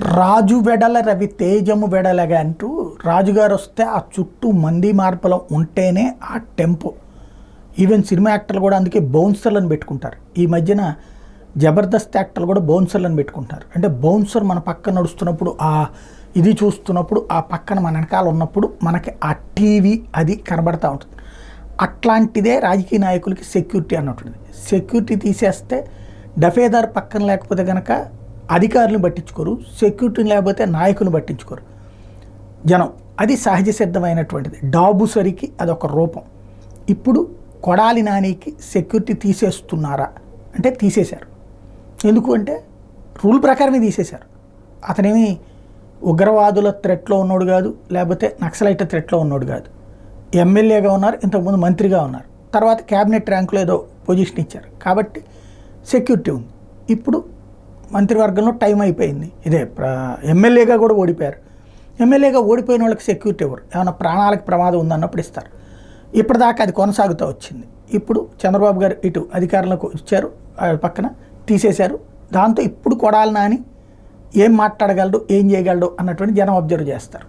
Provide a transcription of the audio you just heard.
రాజు వెడల రవి తేజము వెడలగా అంటూ రాజుగారు వస్తే ఆ చుట్టూ మంది మార్పులం ఉంటేనే ఆ టెంపో. ఈవెన్ సినిమా యాక్టర్లు కూడా అందుకే బౌన్సర్లను పెట్టుకుంటారు. ఈ మధ్యన జబర్దస్త్ యాక్టర్లు కూడా బౌన్సర్లను పెట్టుకుంటారు. అంటే బౌన్సర్ మన పక్కన నడుస్తున్నప్పుడు ఇది చూస్తున్నప్పుడు ఆ పక్కన మన వెనకాల ఉన్నప్పుడు మనకి ఆ టీవీ అది కనబడతా ఉంటుంది. అట్లాంటిదే రాజకీయ నాయకులకి సెక్యూరిటీ అన్నటువంటిది. సెక్యూరిటీ తీసేస్తే డఫేదార్ పక్కన లేకపోతే కనుక అధికారులను పట్టించుకోరు, సెక్యూరిటీని లేకపోతే నాయకులను పట్టించుకోరు జనం. అది సహజ సిద్ధమైనటువంటిది. డాబుసరికి అదొక రూపం. ఇప్పుడు కొడాలి నానికి సెక్యూరిటీ తీసేస్తున్నారా అంటే తీసేశారు. ఎందుకు అంటే రూల్ ప్రకారమే తీసేశారు. అతనేమి ఉగ్రవాదుల థ్రెట్లో ఉన్నోడు కాదు, లేకపోతే నక్సలైట్ థ్రెట్లో ఉన్నోడు కాదు. ఎమ్మెల్యేగా ఉన్నారు, ఇంతకుముందు మంత్రిగా ఉన్నారు, తర్వాత క్యాబినెట్ ర్యాంకులో ఏదో పొజిషన్ ఇచ్చారు కాబట్టి సెక్యూరిటీ ఉంది. ఇప్పుడు మంత్రివర్గంలో టైం అయిపోయింది. ఇదే ఎమ్మెల్యేగా కూడా ఓడిపోయారు. ఎమ్మెల్యేగా ఓడిపోయిన వాళ్ళకి సెక్యూరిటీ ఇవ్వరు. ఏమైనా ప్రాణాలకు ప్రమాదం ఉందన్నప్పుడు ఇస్తారు. ఇప్పటిదాకా అది కొనసాగుతూ వచ్చింది. ఇప్పుడు చంద్రబాబు గారు ఇటు అధికారంలోకి ఇచ్చారు, పక్కన తీసేశారు. దాంతో ఇప్పుడు కొడాలి నాని ఏం మాట్లాడగలడు, ఏం చేయగలడు అన్నటువంటి జనం అబ్జర్వ్ చేస్తారు.